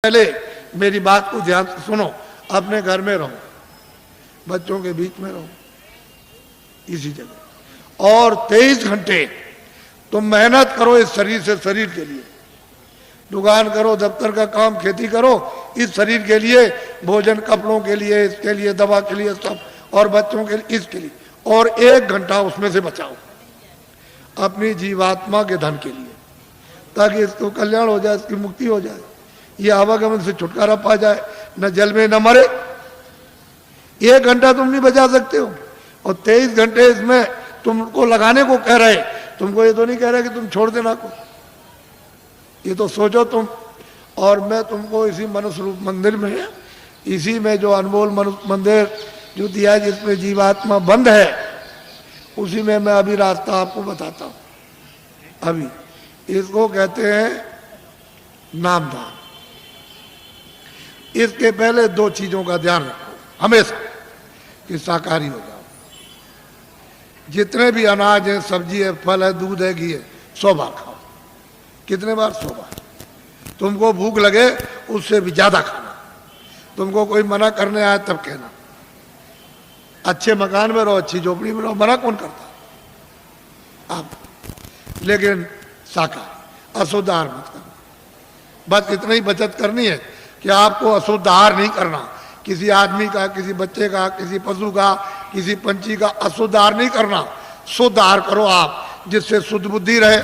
पहले मेरी बात को ध्यान से सुनो। अपने घर में रहो, बच्चों के बीच में रहो, इसी जगह, और 23 घंटे तुम मेहनत करो इस शरीर से, शरीर के लिए। दुकान करो, दफ्तर का काम, खेती करो, इस शरीर के लिए, भोजन, कपड़ों के लिए, इसके लिए, दवा के लिए, सब, और बच्चों के लिए, इसके लिए। और 1 घंटा उसमें से बचाओ अपनी जीवात्मा के धन के लिए, ताकि इसको कल्याण हो जाए, इसकी मुक्ति हो जाए, ये आवागमन से छुटकारा पा जाए, न जल में न मरे। 1 घंटा तुम नहीं बचा सकते हो, और 23 घंटे इसमें तुमको लगाने को कह रहे। तुमको ये तो नहीं कह रहे कि तुम छोड़ देना को, ये तो सोचो तुम। और मैं तुमको इसी मनुष्य रूप मंदिर में, इसी में जो अनमोल मनुष्य मंदिर जो दिया है, जिसमें जीवात्मा बंद है, उसी में मैं अभी रास्ता आपको बताता हूं। अभी इसको कहते हैं नामदान। इसके पहले 2 चीजों का ध्यान रखो हमेशा, कि शाकाहारी हो जाओ। जितने भी अनाज है, सब्जी है, फल है, दूध है, घी है, 100 बार खाओ। कितने बार? 100 बार। तुमको भूख लगे उससे भी ज्यादा खाना। तुमको कोई मना करने आए तब कहना। अच्छे मकान में रहो, अच्छी झोपड़ी में रहो, मना कौन करता आप? लेकिन शाकाहारी, अशुद्ध आहार मत करना। बस इतना ही बचत करनी है कि आपको अशुद्ध आहार नहीं करना। किसी आदमी का, किसी बच्चे का, किसी पशु का, किसी पंछी का अशुद्ध आहार नहीं करना। शुद्ध आहार करो आप, जिससे शुद्ध बुद्धि रहे।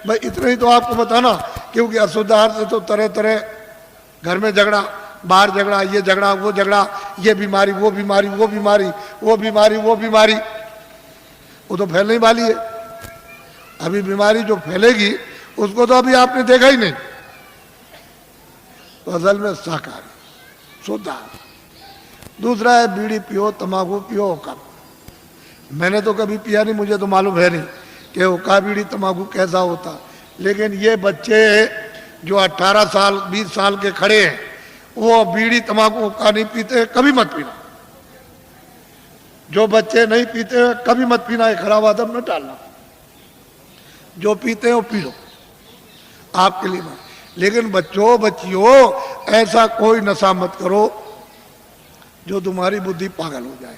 भाई इतना ही तो आपको बताना, क्योंकि अशुद्ध आहार से तो तरह तरह घर में झगड़ा, बाहर झगड़ा, ये झगड़ा, वो झगड़ा, ये बीमारी, वो बीमारी, वो बीमारी, वो बीमारी, वो बीमारी, वो तो फैलने वाली है। अभी बीमारी जो फैलेगी उसको तो अभी आपने देखा ही नहीं। तो असल में शाकाहारी, शुद्ध आहार। दूसरा है बीड़ी पियो, तंबाकू पियो, हुक्का। मैंने तो कभी पिया नहीं, मुझे तो मालूम है नहीं कि हुक्का, बीड़ी, तंबाकू कैसा होता। लेकिन ये बच्चे जो 18 साल 20 साल के खड़े हैं, वो बीड़ी, तंबाकू, हुक्का नहीं पीते, कभी मत पीना। जो बच्चे नहीं पीते कभी मत पीना, ये खराब आदत न डालना। जो पीते हो पी लो, आपके लिए मत। लेकिन बच्चों, बच्चियों, ऐसा कोई नशा मत करो जो तुम्हारी बुद्धि पागल हो जाए।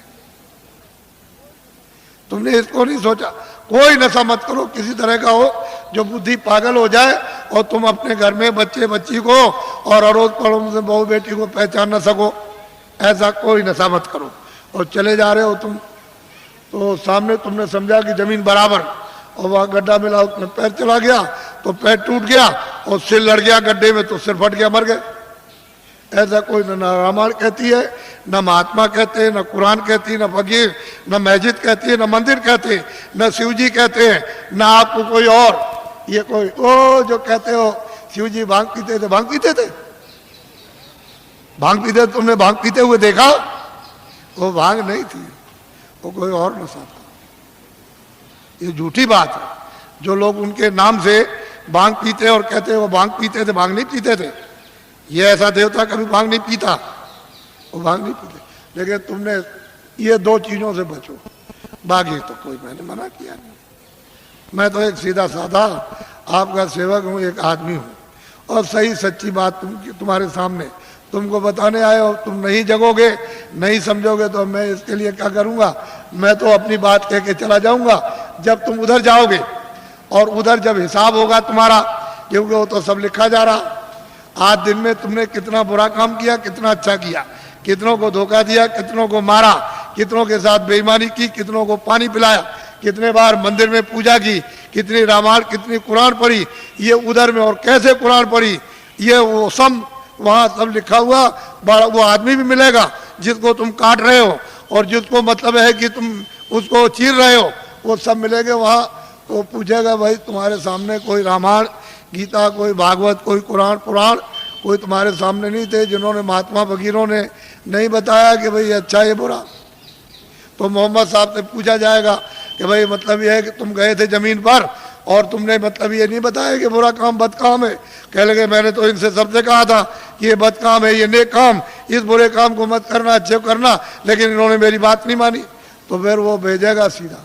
तुमने इसको नहीं सोचा? कोई नशा मत करो किसी तरह का हो जो बुद्धि पागल हो जाए, और तुम अपने घर में बच्चे बच्ची को और अड़ोस पड़ोस में बहू बेटी को पहचान न सको। ऐसा कोई नशा मत करो। और चले जा रहे हो तुम, तो सामने तुमने समझा कि जमीन बराबर, और वहां गड्ढा मिला, उसमें पैर चला गया तो पैर टूट गया, और सिर लड़ गया गड्ढे में तो सिर फट गया, मर गए। ऐसा कोई न रामायण कहती है, न महात्मा कहते हैं, न कुरान कहती है, न फकीर, न मस्जिद कहती है, न मंदिर कहते हैं, न शिव जी कहते हैं, न आपको कोई और। ये कोई ओ जो कहते हो शिव जी भांग पीते थे, भांग पीते थे, भांग पीते, तुमने भांग पीते हुए देखा? वो भांग नहीं थी, वो कोई और नशा था। ये झूठी बात है। जो लोग उनके नाम से भांग पीते और कहते हैं वो भांग पीते थे, भांग नहीं पीते थे। ये ऐसा देवता कभी भांग नहीं पीता, वो भांग नहीं पीते। लेकिन तुमने ये 2 चीजों से बचो, बाकी तो कोई मैंने मना किया नहीं। मैं तो एक सीधा साधा आपका सेवक हूँ, एक आदमी हूँ, और सही सच्ची बात तुम्हारे सामने तुमको बताने आए हो। तुम नहीं जगोगे, नहीं समझोगे, तो मैं इसके लिए क्या करूँगा? मैं तो अपनी बात कह के चला जाऊँगा। जब तुम उधर जाओगे, और उधर जब हिसाब होगा तुम्हारा, क्योंकि वो तो सब लिखा जा रहा। आज दिन में तुमने कितना बुरा काम किया, कितना अच्छा किया, कितनों को धोखा दिया, कितनों को मारा, कितनों के साथ बेईमानी की, कितनों को पानी पिलाया, कितने बार मंदिर में पूजा की, कितनी रामायण, कितनी कुरान पढ़ी, ये उधर में, और कैसे कुरान पढ़ी, ये वो सब वहाँ सब लिखा हुआ। बड़ा वो आदमी भी मिलेगा जिसको तुम काट रहे हो, और जिसको मतलब है कि तुम उसको चीर रहे हो, वो सब मिलेंगे वहाँ। वो पूछेगा भाई तुम्हारे सामने कोई रामायण, गीता, कोई भागवत, कोई कुरान, पुराण कोई तुम्हारे सामने नहीं थे, जिन्होंने महात्मा फकीरों ने नहीं बताया कि भाई अच्छा ये बुरा? तो मोहम्मद साहब से पूछा जाएगा कि भाई मतलब ये है कि तुम गए थे जमीन पर, और तुमने मतलब ये नहीं बताया कि बुरा काम बद काम है। कह लगे मैंने तो इनसे सबसे कहा था कि ये बद काम है, ये नेक काम, इस बुरे काम को मत करना, अच्छे करना, लेकिन इन्होंने मेरी बात नहीं मानी। तो फिर वो भेजेगा सीधा,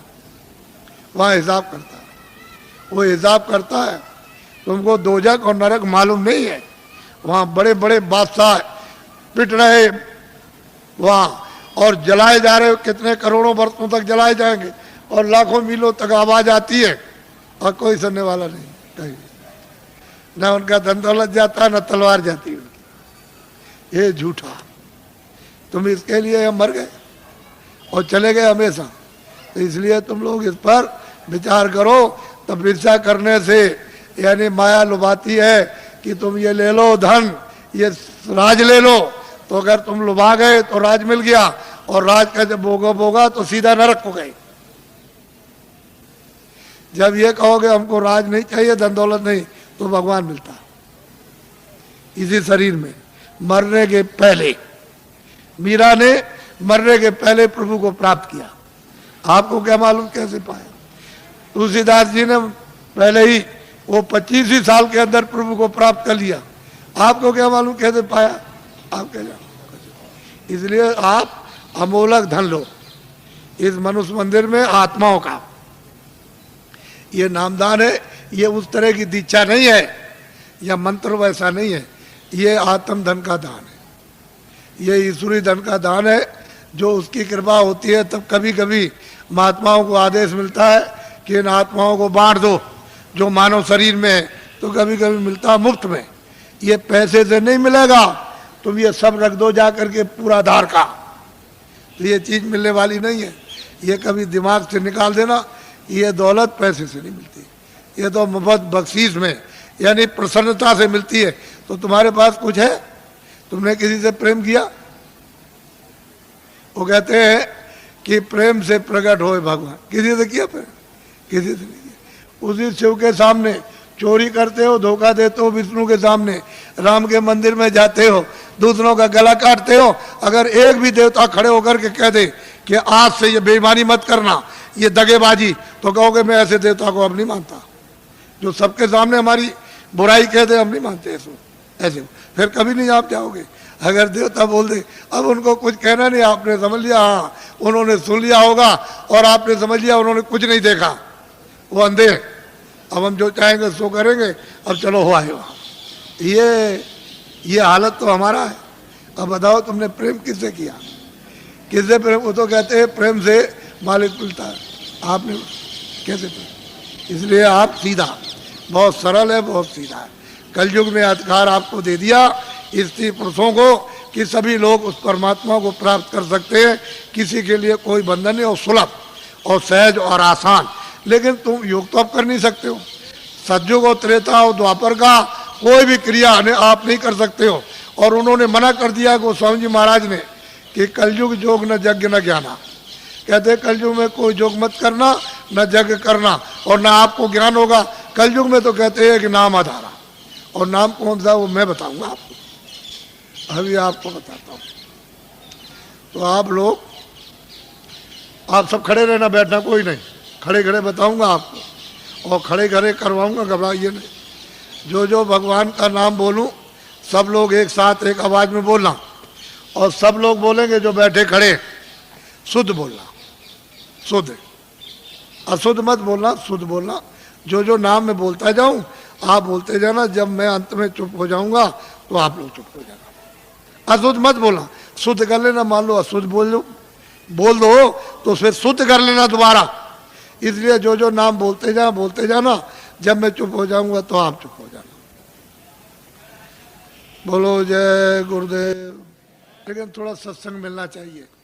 वहाँ हिसाब करता है, वो हिसाब करता है। तुमको दोजख और नरक मालूम नहीं है, वहां बड़े बड़े बादशाह पिट रहे वहां, और जलाए जा रहे, कितने करोड़ों वर्षों तक जलाए जाएंगे, और लाखों मीलों तक आवाज आती है और कोई सुनने वाला नहीं कहीं, न उनका धन दौलत जाता न तलवार जाती उनकी। ये झूठा, तुम इसके लिए हम मर गए और चले गए हमेशा। तो इसलिए तुम लोग इस पर विचार करो। तपस्या करने से यानी माया लुभाती है कि तुम ये ले लो धन, ये राज ले लो, तो अगर तुम लुभा गए तो राज मिल गया, और राज का जब भोगा तो सीधा नरक को गए। जब ये कहोगे हमको राज नहीं चाहिए, धन दौलत नहीं, तो भगवान मिलता इसी शरीर में मरने के पहले। मीरा ने मरने के पहले प्रभु को प्राप्त किया। आपको क्या मालूम कैसे पाया? तुलसीदास जी ने पहले ही वो 25 ही साल के अंदर प्रभु को प्राप्त कर लिया। आपको क्या मालूम कैसे पाया? आप क्या जानो? इसलिए आप अमोलक धन लो इस मनुष्य मंदिर में आत्माओं का। ये नामदान है, ये उस तरह की दीक्षा नहीं है, या मंत्र वैसा नहीं है, ये आत्म धन का दान है, ये ईश्वरी धन का दान है। जो उसकी कृपा होती है तब कभी कभी महात्माओं को आदेश मिलता है कि इन आत्माओं को बांट दो जो मानव शरीर में है, तो कभी कभी मिलता मुफ्त में। ये पैसे से नहीं मिलेगा, तुम ये सब रख दो जा करके पूरा धार का, तो ये चीज मिलने वाली नहीं है। ये कभी दिमाग से निकाल देना, ये दौलत पैसे से नहीं मिलती, ये तो मुफ्त बख्शीश में यानी प्रसन्नता से मिलती है। तो तुम्हारे पास कुछ है, तुमने किसी से प्रेम किया? वो कहते हैं कि प्रेम से प्रकट होए भगवान। किसी से किया प्रेम? किसी से नहीं किया। उसी शिव के सामने चोरी करते हो, धोखा देते हो, विष्णु के सामने राम के मंदिर में जाते हो, दूसरों का गला काटते हो। अगर एक भी देवता खड़े होकर के कह दे कि आज से ये बेईमानी मत करना, ये दगेबाजी, तो कहोगे मैं ऐसे देवता को अब नहीं मानता। जो सबके सामने हमारी बुराई कह दे, हम नहीं मानते ऐसे, फिर कभी नहीं आप जाओगे। अगर देवता बोल दे, अब उनको कुछ कहना नहीं, आपने समझ लिया, हाँ उन्होंने सुन लिया होगा, और आपने समझ लिया उन्होंने कुछ नहीं देखा, वो अंधे, अब हम जो चाहेंगे सो करेंगे, अब चलो हो आए वहाँ। ये हालत तो हमारा है। अब बताओ तुमने प्रेम किससे किया? किससे प्रेम? वो तो कहते हैं प्रेम से मालिक मिलता है, आपने कैसे प्रेम? इसलिए आप सीधा, बहुत सरल है, बहुत सीधा है। कलयुग ने अधिकार आपको दे दिया स्त्री पुरुषों को कि सभी लोग उस परमात्मा को प्राप्त कर सकते हैं, किसी के लिए कोई बंधन नहीं, और सुलभ और सहज और आसान। लेकिन तुम योग तो आप कर नहीं सकते हो। सतयुग और त्रेता और द्वापर का कोई भी क्रिया आप नहीं कर सकते हो। और उन्होंने मना कर दिया गोस्वामी जी महाराज ने कि कलयुग जोग न यज्ञ न ज्ञाना। कहते कलयुग में कोई जोग मत करना, न यज्ञ करना, और न आपको ज्ञान होगा। कलयुग में तो कहते हैं कि नाम आधारा, और नाम कौन सा वो मैं बताऊंगा आपको, अभी आपको बताता हूँ। तो आप लोग, आप सब खड़े रहना, बैठना कोई नहीं, खड़े खड़े बताऊंगा आपको, और खड़े खड़े करवाऊंगा, घबराइए नहीं। जो जो भगवान का नाम बोलूं, सब लोग एक साथ एक आवाज में बोलना, और सब लोग बोलेंगे जो बैठे खड़े, शुद्ध बोलना, शुद्ध, अशुद्ध मत बोलना, शुद्ध बोलना। जो जो नाम मैं बोलता जाऊं आप बोलते जाना, जब मैं अंत में चुप हो जाऊंगा तो आप लोग चुप हो जाना। अशुद्ध मत बोलना, शुद्ध कर लेना। मान लो अशुद्ध बोल दो तो फिर शुद्ध कर लेना दोबारा। इसलिए जो जो नाम बोलते जाना, जब मैं चुप हो जाऊंगा तो आप चुप हो जाना। बोलो जय गुरुदेव। लेकिन थोड़ा सत्संग मिलना चाहिए।